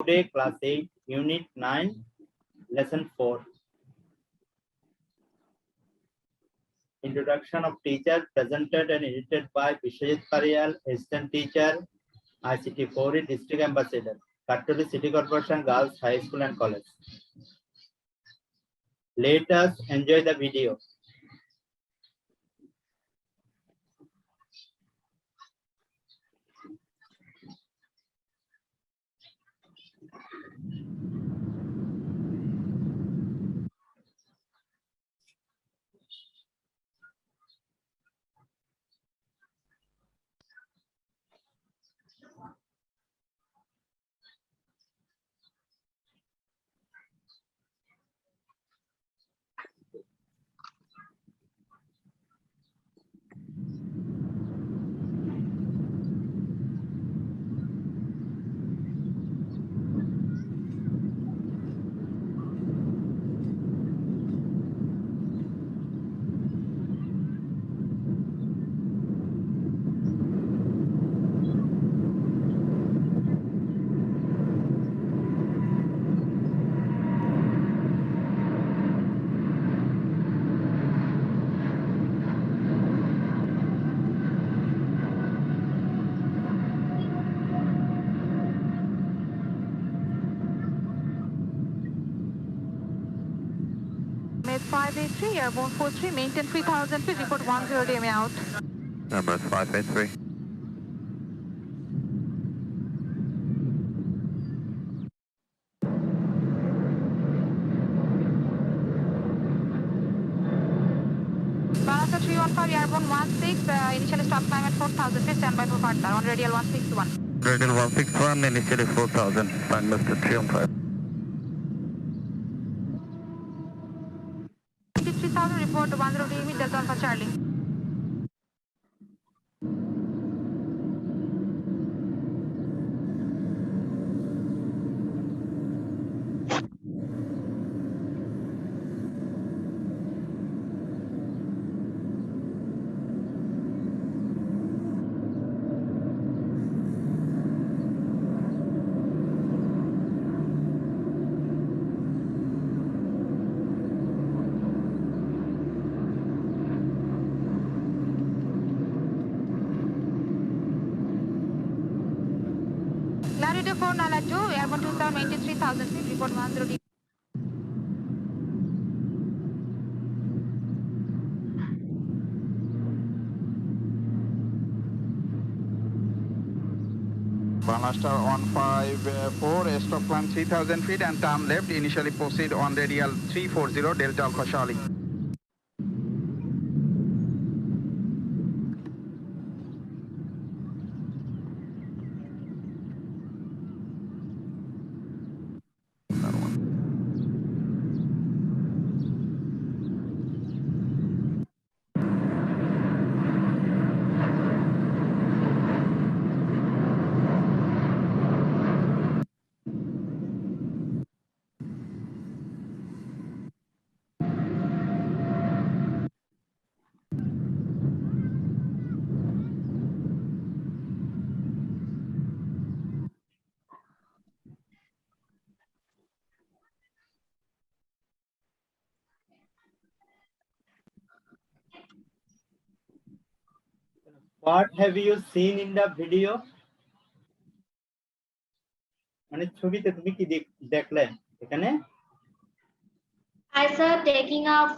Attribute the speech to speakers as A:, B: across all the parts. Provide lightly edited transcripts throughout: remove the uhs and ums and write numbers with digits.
A: Today, class 8, unit 9, lesson 4. Introduction of teacher, presented and edited by Vishwajit Pariyal, assistant teacher, ICT 4 district ambassador, Katturi City Corporation, Girls High School and College. Let us enjoy the video.
B: MS 583, airborne 43, maintain 3000 feet, report 10 DMA out.
C: Number 583.
B: Balasa 315, airborne 16, initially stop time at 4000 feet, standby for partner on radial 161.
C: Radial 161, initially 4000, Bangalore to 315.
B: 3000, report 10 DMA, Delta Alpha Charlie. Clarity 492, airborne 27, maintain 3000 feet, report 10 DMA.
D: Balastar 154, stop climb 3000 feet and turn left. Initially proceed on radial 340 Delta Alpha Charlie.
A: What have you seen in the video? মানে ছবিতে তুমি কি দেখলে এখানে?
E: I saw taking off.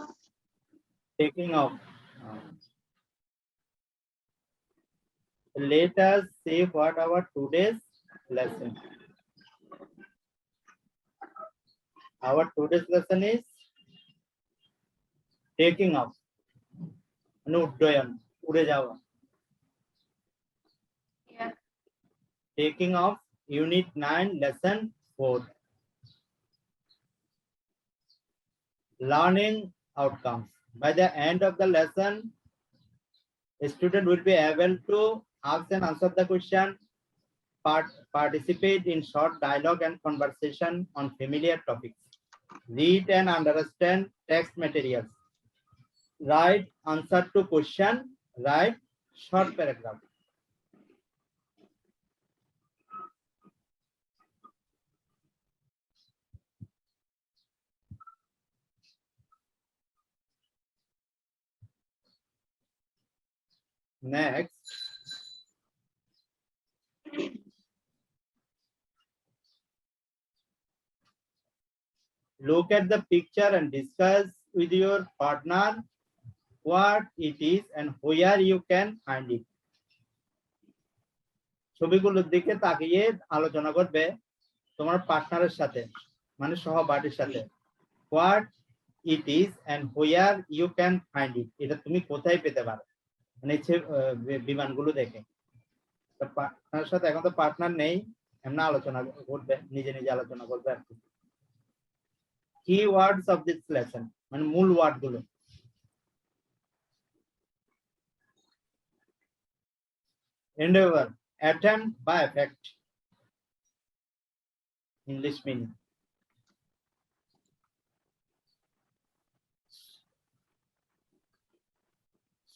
A: Taking off. Let us see what our today's lesson. Our today's lesson is taking off. মানে উড্ডয়ন, উড়ে যাওয়া।
E: Yeah.
A: Taking off, unit 9, lesson 4. Learning outcomes. By the end of the lesson, a student will be able to ask and answer the question, participate in short dialogue and conversation on familiar topics, read and understand text materials, write answer to question, write short paragraph. Next, look at the picture and discuss with your partner what it is and where you can find it. ছবিগুলোর দিকে তাকিয়ে আলোচনা করবে তোমার পার্টনারের সাথে, মানে সহপাঠীর সাথে। What it is and where you can find it. এটা তুমি কোথায় পেতে পারো, মানে বিমানগুলো দেখে। পার্টনারের সাথে এখন তো পার্টনার নেই, এমনি আলোচনা করবে, নিজে নিজে আলোচনা করবে আর কি। Key words of this lesson, মানে মূল ওয়ার্ড গুলো। Endeavor, attempt by effect. English meaning.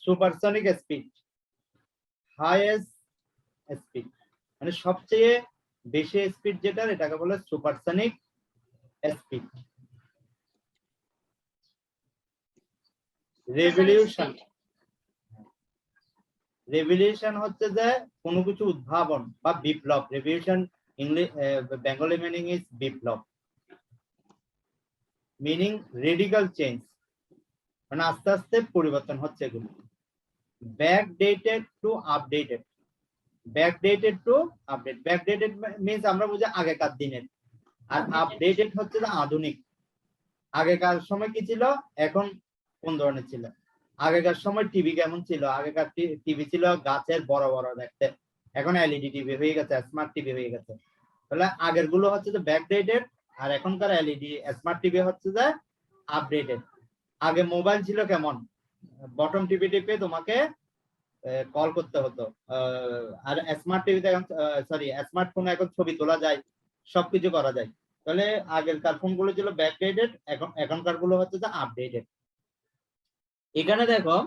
A: Supersonic speed, highest speed, মানে সবচেয়ে বেশি স্পিড যেটা, এটাকে বলে সুপারসনিক স্পিড। রেভলিউশন, রেভলিউশন হচ্ছে যে কোনো কিছু উদ্ভাবন বা বিপ্লব। Revolution English, Bengali meaning is বিপ্লব, মিনিং রেডিক্যাল চেঞ্জ, মানে আস্তে আস্তে পরিবর্তন হচ্ছে এগুলো। Backdated to updated, backdated to update. Backdated means আমরা বুঝি আগেকার দিনের, আর আপডেটেড হচ্ছে যে আধুনিক। আগেকার সময় কি ছিল, এখন কোন ধরনের ছিল। আগেকার সময় টিভি কেমন ছিল, আগেকার টিভি ছিল গাছের বড় বড় দেখতে, এখন এলইডি টিভি হয়ে গেছে, স্মার্ট টিভি হয়ে গেছে। তাহলে আগের গুলো হচ্ছে যে ব্যাকডেটেড, আর এখনকার এলইডি স্মার্ট টিভি হচ্ছে যে আপডেটেড। আগে মোবাইল ছিল কেমন, বটম টিভি টিপে তোমাকে কল করতে হতো, আর স্মার্ট টিভিতে এখন সরি স্মার্টফোনে এখন ছবি তোলা যায়, সবকিছু করা যায়। তাহলে আগেরকার ফোন গুলো ছিল ব্যাকডেটেড, এখনকার গুলো হচ্ছে যে আপডেটেড। এখানে দেখো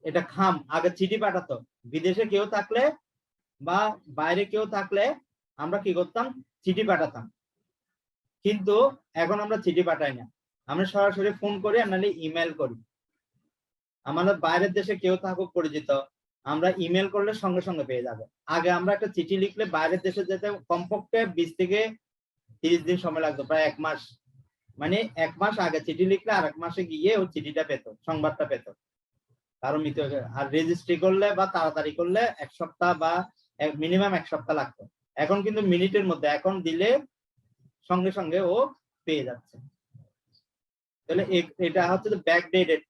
A: এটা খাম, আগে চিঠি পাঠাতো, বিদেশে কেউ থাকলে বা বাইরে কেউ থাকলে আমরা কি করতাম, চিঠি পাঠাতাম। কিন্তু এখন আমরা চিঠি পাঠাই না, আমরা সরাসরি ফোন করি আর নাহলে ইমেল করি। আমাদের বাইরের দেশে কেউ থাকুক পরিচিত, আমরা ইমেল করলে সঙ্গে সঙ্গে পেয়ে যাবে। আগে আমরা একটা চিঠি লিখলে বাইরের দেশে যেতে কমপক্ষে 20 থেকে 30 দিন সময় লাগতো, প্রায় 1 মাস। মানে 1 মাস আগে চিঠি লিখলে আর 1 মাসে গিয়ে ও চিঠিটা পেত, সংবাদটা পেত। কারণ আর রেজিস্ট্রি করলে বা তাড়াতাড়ি করলে 1 সপ্তাহ বা মিনিমাম 1 সপ্তাহ লাগতো। এখন কিন্তু মিনিটের মধ্যে, এখন দিলে সঙ্গে সঙ্গে ও পেয়ে যাচ্ছে। তাহলে এটা হচ্ছে ব্যাকডেটেড।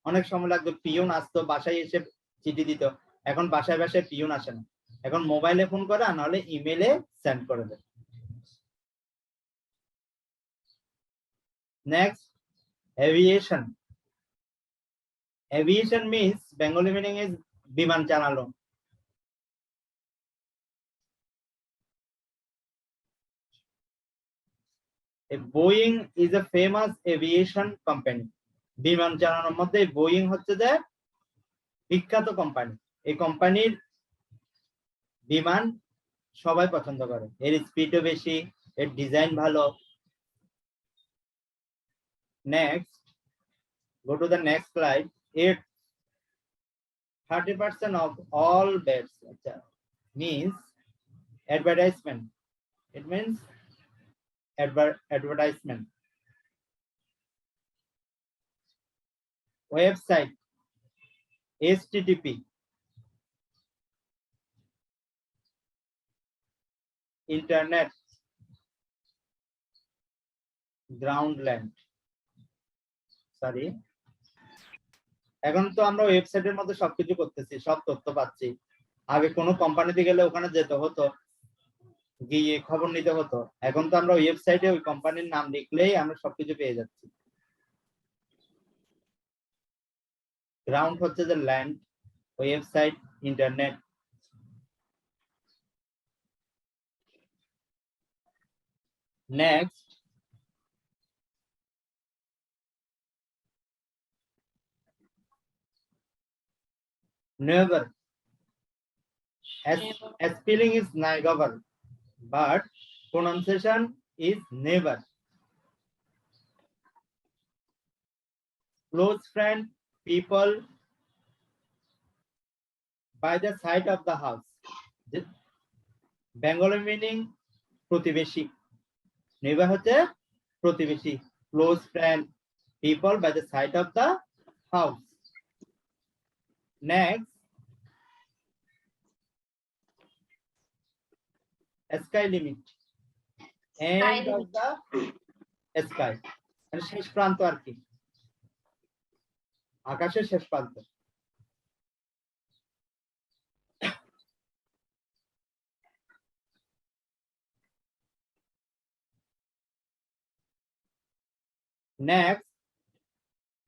A: অনেক সময় লাগতো, পিয়ন আসতো বাসায় এসে চিঠি দিত, এখন বাসায় বাসায় পিয়ন আসে না, এখন মোবাইলে ফোন করে আর নাহলে ইমেলে সেন্ড করে দেয়। Next, aviation. Aviation means, Bengali meaning is বিমান চালানো। Boeing is a famous aviation company. বিমান চালানোর মধ্যে বোয়িং হচ্ছে যে বিখ্যাত কোম্পানি। এই কোম্পানির বিমান সবাই পছন্দ করে, এর স্পিডও বেশি, এর ডিজাইন ভালো। Next, go to the next slide. 30% of all bets means advertisement. It means advertisement. Website, HTTP, internet, ground land. Sorry, এখন তো আমরা ওয়েবসাইটের মধ্যে সবকিছু করতেছি, সব তথ্য পাচ্ছি। আগে কোনো কোম্পানিতে গেলে ওখানে যেতে হতো, গিয়ে খবর নিতে হতো। এখন তো আমরা ওয়েবসাইটে ওই কোম্পানির নাম লিখলেই আমরা সবকিছু পেয়ে যাচ্ছি। গ্রাউন্ড হচ্ছে যে land, website, internet. Next, never. Spelling is never, but pronunciation is never. Close friend, people, by the side of the house. Bengali meaning প্রতিবেশী, neighbor হচ্ছে প্রতিবেশী, close friend, people by the side of the house. Next, sky limit, end of the sky, মানে শেষ প্রান্ত আর কি, আকাশের শেষ প্রান্ত। Next,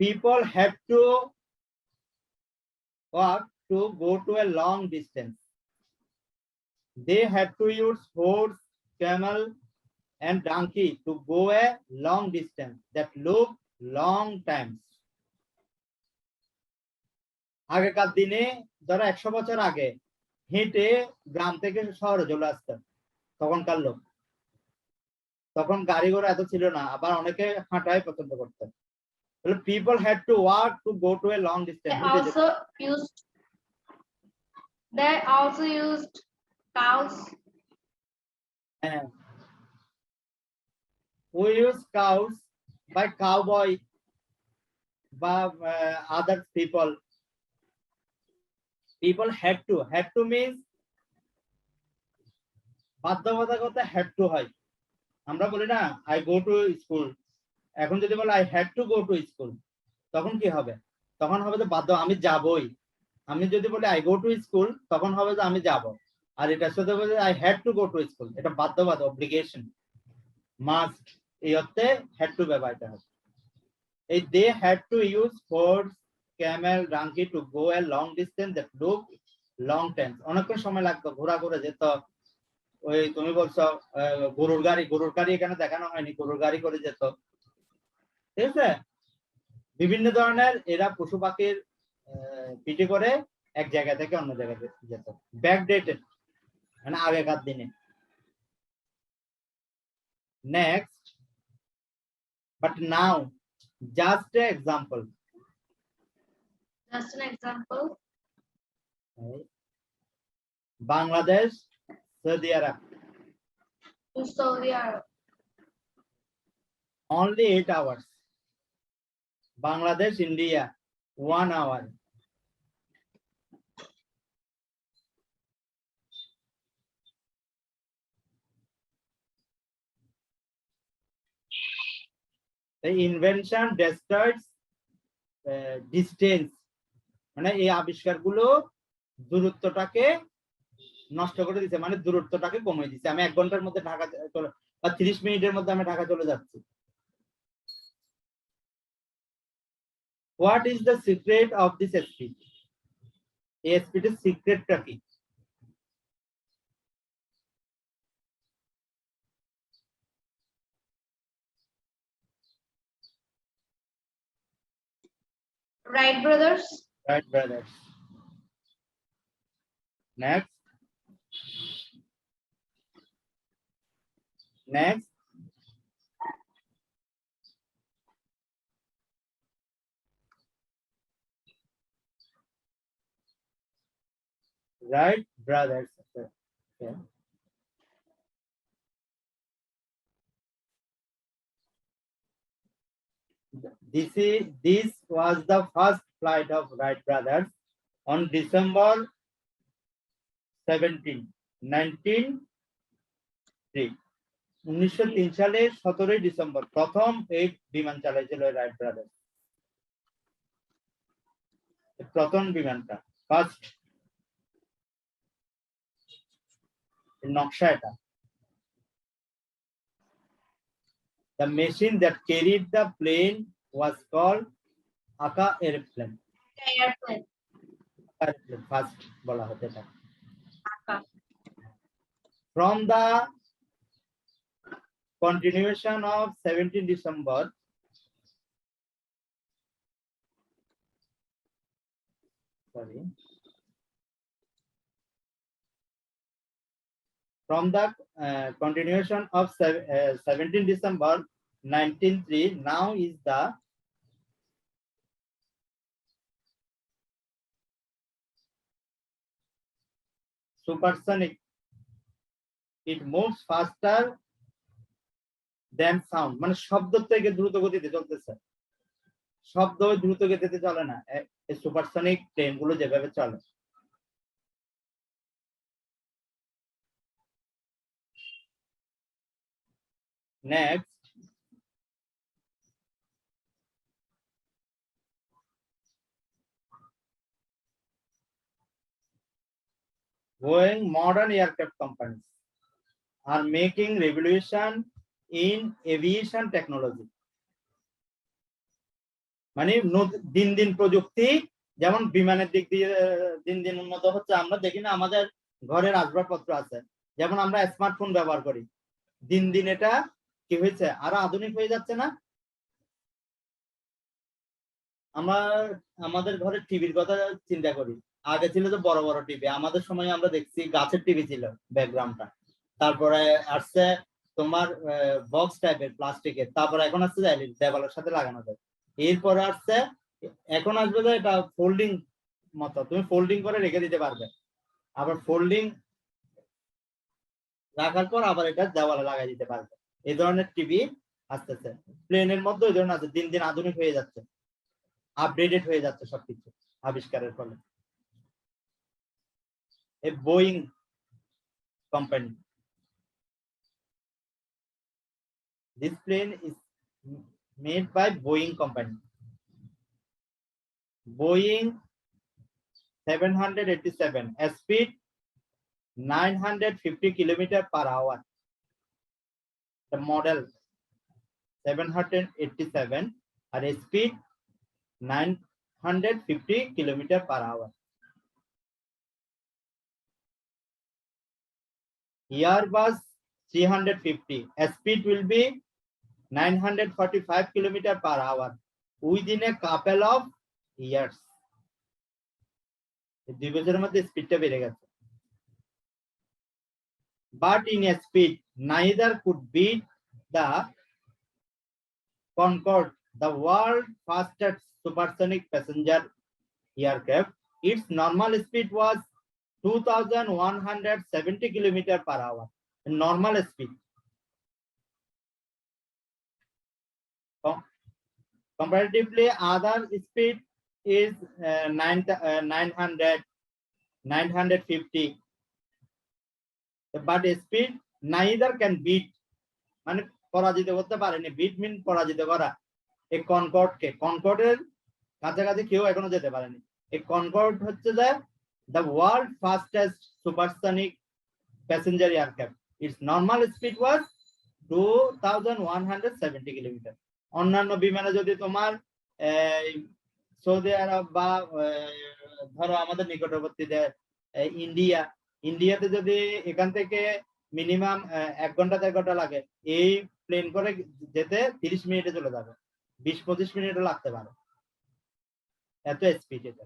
A: people have to walk to go to a long distance. They have to use horse, camel, and donkey to go a long distance that look long times. আগেকার দিনে ধরো 100 বছর আগে হেঁটে গ্রাম থেকে শহরে চলে আসতেন তখনকার লোক, তখন গাড়ি ঘোড়া এত ছিল না, আবার অনেকে হাঁটাই পছন্দ করতেন। People had to walk to go to a long distance.
E: They also used cows.
A: We use cows by cowboy, by other people. People had to means বাধ্যবাধকতা had to হয়। আমরা বলি না I go to school, এখন যদি বলে I had to go to school, তখন কি হবে? তখন হবে যে বাধ্য, আমি যাবই। আমি যদি বলি I go to school, তখন হবে যে আমি যাব। আর এটার সাথে বলে I had to go to school, এটা বাধ্যবাধ, obligation, must, এই অর্থে had to ব্যবহৃত হয়। এই they had to use horse, camel, donkey to go a long distance that look long time. অনেকক্ষণ সময় লাগতো, ঘোরা ঘুরে যেত। ওই তুমি বলছো গরুর গাড়ি এখানে দেখানো হয়নি, গরুর গাড়ি করে যেত, ঠিক আছে? বিভিন্ন ধরনের এরা পশু পাখির পিঠে করে এক জায়গা থেকে অন্য জায়গায় যেত। ব্যাকডেটেড মানে আগেকার দিনে। Next, but now, just a example.
E: Just an example.
A: Bangladesh, Saudi Arab,
E: To Saudi Arab.
A: only 8 hours. Bangladesh, India, 1 hour. The invention destroys distance, মানে এই আবিষ্কারগুলো দূরত্বটাকে নষ্ট করে দিচ্ছে, মানে দূরত্বটাকে কমিয়ে দিচ্ছে। আমি 1 ঘন্টার মধ্যে ঢাকা চলে, বা 30 মিনিটের মধ্যে আমি ঢাকা চলে যাচ্ছি। What is the secret of this speed? এই স্পিডের সিক্রেটটা কি?
E: Wright brothers.
A: Right, brothers. Next. Next. Right, brothers. Okay. This was the first flight of Wright brothers on December 17, 1903. 1903 সালে 17 ডিসেম্বর প্রথম এই বিমান চালাইছিল রাইট ব্রাদার্স। প্রথম বিমানটা, ফার্স্ট নকশা এটা। The machine that carried the plane was called Aka airplane.
E: Airplane.
A: First বলা হতো এটা।
E: Aka.
A: From the continuation of 17 December, from the continuation of 17 December 1903, now is the supersonic. It moves faster than sound. মানে শব্দ থেকে দ্রুত গতিতে চলতেছে, শব্দ দ্রুত গতিতে চলে না, এই সুপারসনিক প্লেন গুলো যেভাবে চলে। Next, Boeing modern aircraft companies are making revolution in aviation technology. মানে দিন দিন প্রযুক্তি যেমন বিমানের দিক দিয়ে দিন দিন উন্নত হচ্ছে, আমরা দেখি না আমাদের ঘরের আসবাবপত্র আছে, যেমন আমরা স্মার্টফোন ব্যবহার করি, দিন দিন এটা কি হয়েছে, আরো আধুনিক হয়ে যাচ্ছে না। আমরা আমাদের ঘরে টিভির কথা চিন্তা করি, আগে ছিল যে বড় বড় টিভি, আমাদের সময় আমরা দেখছি গাছের টিভি ছিল ব্যাকগ্রাউন্ডটা, তারপরে আসছে তোমার বক্স টাইপের প্লাস্টিকের, তারপরে এখন আসছে দেওয়ালের সাথে লাগানো যায়, এরপরে আসছে এখন আসবে যে এটা ফোল্ডিং মতো, তুমি ফোল্ডিং করে রেখে দিতে পারবে, আবার ফোল্ডিং রাখার পর আবার এটা দেওয়ালে লাগাই দিতে পারবে। এই ধরনের টিভি আসতেছে, প্লেনের মধ্যে ওই ধরনের আছে, দিন দিন আধুনিক হয়ে যাচ্ছে, আপডেটেড হয়ে যাচ্ছে সবকিছু আবিষ্কারের ফলে। A Boeing company. This plane is made by Boeing company. Boeing 787, a speed 950 km/h. The model 787 and a speed 950 km/h. Airbus 350, a speed will be 945 km/h within a couple of years. 2 বছরের মধ্যে স্পিডটা বেড়ে গেছে। But in a speed neither could beat the Concorde, the world fastest supersonic passenger aircraft. Its normal speed was 2170 km/h. Normal speed. Comparatively, other speed is 950. But speed neither can beat. মানে পরাজিত করতে পারেনি, bit মিন পরাজিত করা। এই কনকর্ডকে, কনকর্ডের কাছাকাছি কেউ এখনো যেতে পারেনি। এই কনকর্ড হচ্ছে যে the world fastest supersonic passenger aircraft. Its normal speed was 2170 km. অন্যান্য বিমানে যদি তোমার সৌদি আরব বা ধরো আমাদের নিকটবর্তী ইন্ডিয়াতে যদি এখান থেকে মিনিমাম 1 ঘন্টা 1.5 ঘন্টা লাগে, এই প্লেন করে যেতে 30 মিনিটে চলে যাবে, 20-25 মিনিটও লাগতে পারে, এত স্পিড এটা।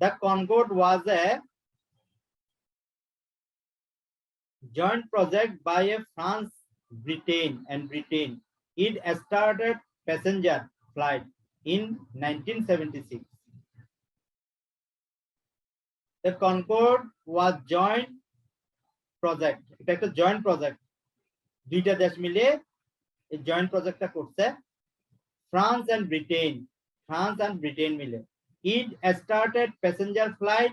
A: The Concorde was a joint project by France, Britain and Britain. It started passenger flight in 1976. The Concorde was joint project. এটা একটা joint project, দুইটা দেশ মিলে এই joint projectটা করছে, France and Britain মিলে। It started passenger flight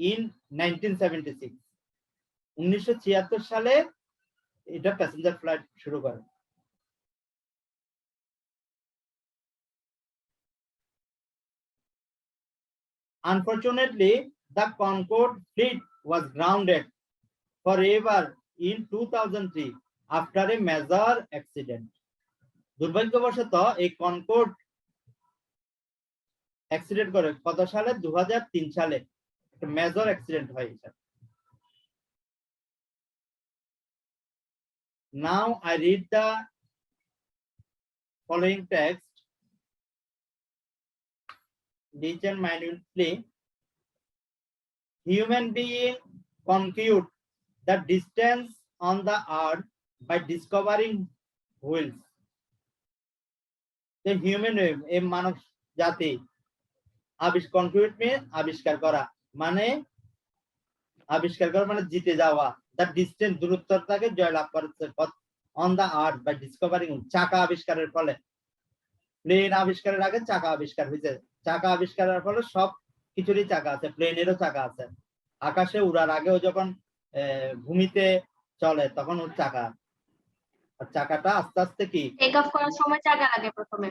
A: in 1976. 1976 সালে এটা প্যাসেঞ্জার ফ্লাইট শুরু করে। Unfortunately, the Concorde fleet was grounded forever in 2003 after a major accident. দুর্ভাগ্যবশত এই কনকর্ড অ্যাক্সিডেন্ট করে কত সালে? 2003 সালে একটা মেজর অ্যাক্সিডেন্ট হয় এটা। Now I read the following text. Listen minutely. Human being conquered the distance on the earth by discovering wheels. The human, a মানব জাতি কনক্রিট মিন আবিষ্কার করা মানে জিতে যাওয়া, দ্য ডিস্টেন্স দূরত্বটাকে জয়লাভ করেছে on the earth by discovering. চাকা আবিষ্কারের ফলে, প্লেন আবিষ্কারের আগে চাকা আবিষ্কার হয়েছে, চাকা আবিষ্কারের ফলে সব কিছুরই চাকা আছে, প্লেনেরও চাকা আছে। আকাশে উড়ার আগেও যখন ভূমিতে চলে তখন ওর চাকা, আর চাকাটা আস্তে আস্তে কি
E: টেক অফ করার সময় চাকা লাগে প্রথমে।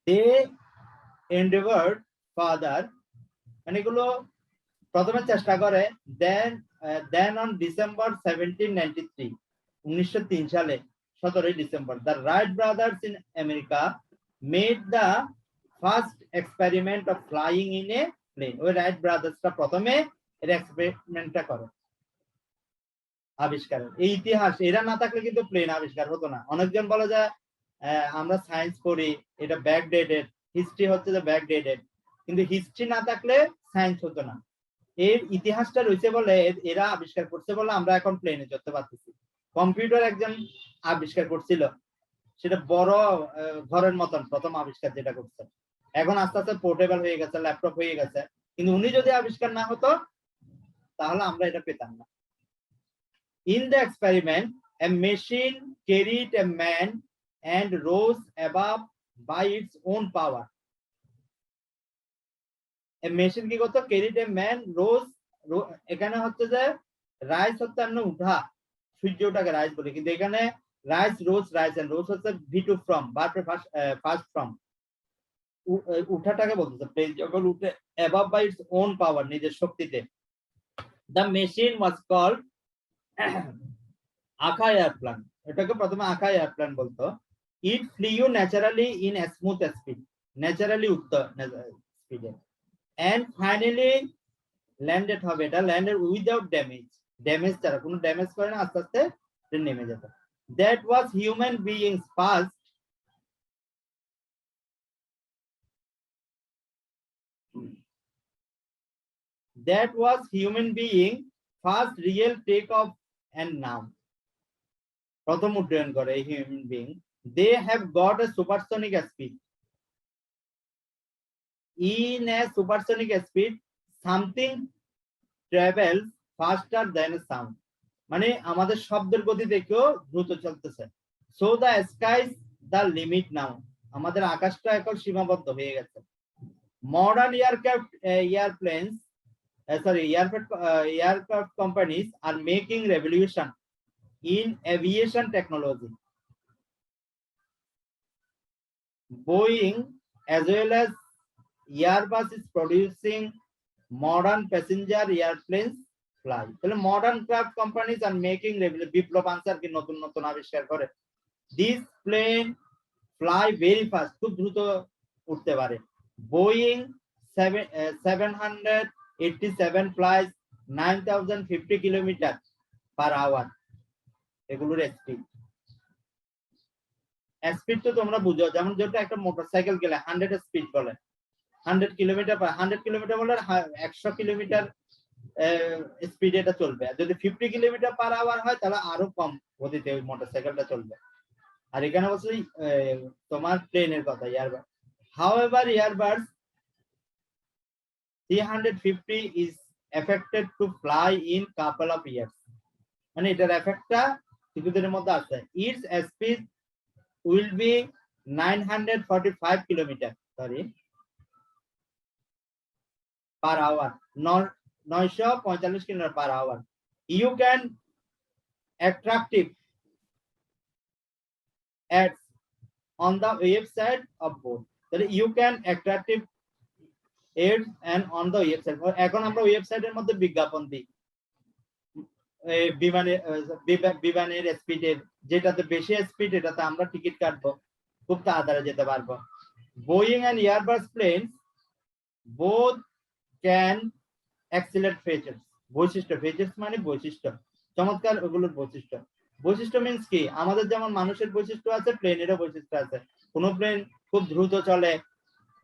A: দে এন্ডেভার্ড ফাদার, মানে এগুলো প্রথমে চেষ্টা করে। দেন অন ডিসেম্বর 1793, 1903 সালে 17 December, the Wright brothers in America made the first experiment of flying in a plane. ওই রাইট ব্রাদার্সটা প্রথমে এর এক্সপেরিমেন্টটা করে আবিষ্কারের। এই ইতিহাস এরা না থাকলে কিন্তু প্লেন আবিষ্কার হতো না। অনেকজন বলে যে আমরা সায়েন্স পড়ি, এটা ব্যাক ডেটেড, হিস্ট্রি হচ্ছে যে ব্যাক ডেটেড, কিন্তু হিস্ট্রি না থাকলে সায়েন্স হতো না। এর ইতিহাসটা রয়েছে বলে এরা আবিষ্কার করছে বলে আমরা এখন প্লেনে চড়তে পারতেছি। কম্পিউটার একজন আবিষ্কার করছিল, সেটা বড় ঘরের মতন প্রথম আবিষ্কার যেটা করছে, এখন আস্তে আস্তে পোর্টেবল হয়ে গেছে, ল্যাপটপ হয়ে গেছে। কিন্তু উনি যদি আবিষ্কার না হতো তাহলে আমরা এটা পেতাম না। In the experiment, a machine carried a man and rose above by its own power. A machine কি করতো? Carried a man, rose, এখানে হচ্ছে যে রাইজ হচ্ছে আমরা উঠা, সূর্যটাকে রাইজ বলি, কিন্তু এখানে রাইজ, রোজ, রাইজ এন্ড রোজ হচ্ছে ভি2 ফ্রম, বারবার ফার্স্ট ফ্রম, উঠাটাকে বলতেছে প্লেন যখন উঠে above by its own power, নিজের শক্তিতে। The machine was called আখা এয়ারপ্লেন, এটাকে প্রথমে আখা এয়ারপ্লেন বলতো। It flew naturally in a smooth speed, naturally উঠতো স্পিডে, এন্ড ফাইনালি ল্যান্ডেড হবে, এটা ল্যান্ডেড উইদাউট ড্যামেজ, ড্যামেজ ছাড়া, কোনো ড্যামেজ করে না, আস্তে আস্তে নেমে যেত। That was human beings first real take off and now প্রথম উড্ডয়ন করে human being. they have got a supersonic speed, in a supersonic speed something travels faster than a sound, মানে আমাদের শব্দের গতি থেকেও দ্রুত চলতেছে। so the sky is the limit now, আমাদের আকাশটা এখন সীমাবদ্ধ হয়ে গেছে। modern aircraft companies are making revolution in aviation technology. Boeing as well as Airbus is producing modern passenger airplanes fly. তাহলে modern craft companies are making Biplab answer কি নতুন নতুন আবিষ্কার করে। This plane fly very fast, খুব দ্রুত উঠতে পারে। Boeing 787 flies 9050 kilometre per hour, এগুলোর স্পিড। স্পিড তো তোমরা বুঝো, যেমন যেটা একটা মোটরসাইকেল গেলে 100 স্পিড বলে, 100 কিলোমিটার পার, 100 কিলোমিটার বলে 100 কিলোমিটার স্পিডে এটা চলবে। যদি 50 কিলোমিটার পার আওয়ার হয় তাহলে আরো কম গতিতে ওই মোটরসাইকেলটা চলবে। আর এখানে বলছে তোমার প্লেনের কথা, Airbus. However, Airbus 350 is affected to fly in couple of years, মানে এটার এফেক্টটা কিছুদিনের মধ্যে আছে। Its speed will be 945 kilometer per hour, 945 kilometer per hour. You can attractive ads on the website of both. You can attractive ads and on the website. এখন আমরা ওয়েবসাইটের মধ্যে বিজ্ঞাপন দিই বিমানের স্পিডের, যেটাতে বেশি স্পিড এটাতে আমরা টিকিট কাটবো, খুব তাড়াতাড়ি যেতে পারবো। Boeing and Airbus planes both can accelerate features, বৈশিষ্ট্য, ফেচার্স মানে বৈশিষ্ট্য, চমৎকার ওগুলোর বৈশিষ্ট্য। বৈশিষ্ট্য মিন্স কি, আমাদের যেমন মানুষের বৈশিষ্ট্য আছে, প্লেনেরও বৈশিষ্ট্য আছে। কোনো প্লেন খুব দ্রুত চলে,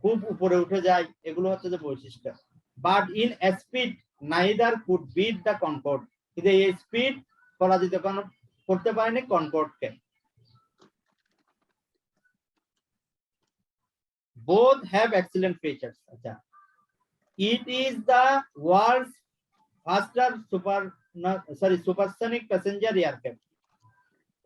A: খুব উপরে উঠে যায়, এগুলো হচ্ছে যে বৈশিষ্ট্য। But in speed neither could beat the Concorde, কিন্তু এই স্পিড পরাজিত করতে পারেনি কনকর্ডকে। both have excellent features. अच्छा, it is the world's faster supersonic passenger aircraft.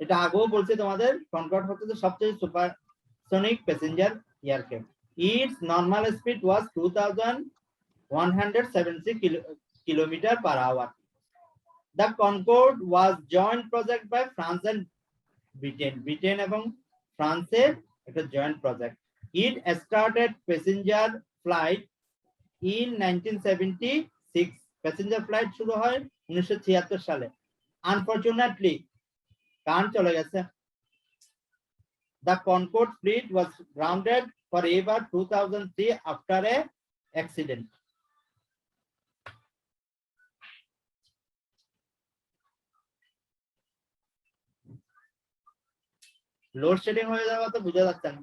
A: এটা আগেও বলছি তোমাদের, কনকর্ড হচ্ছে তো সবচেয়ে supersonic passenger aircraft. Its normal speed was 2170 km/h. The Concorde was joint project by France and Britain. Britain এবং ফ্রান্সের একটা joint project. It started passenger flight in 1976. Passenger flight শুরু হয় 1976 সালে। Unfortunately, কান চলে গেছে। The Concorde fleet was grounded forever 2003 after a accident. Load shedding হয়ে যাওয়া তো বোঝা যাচ্ছে না।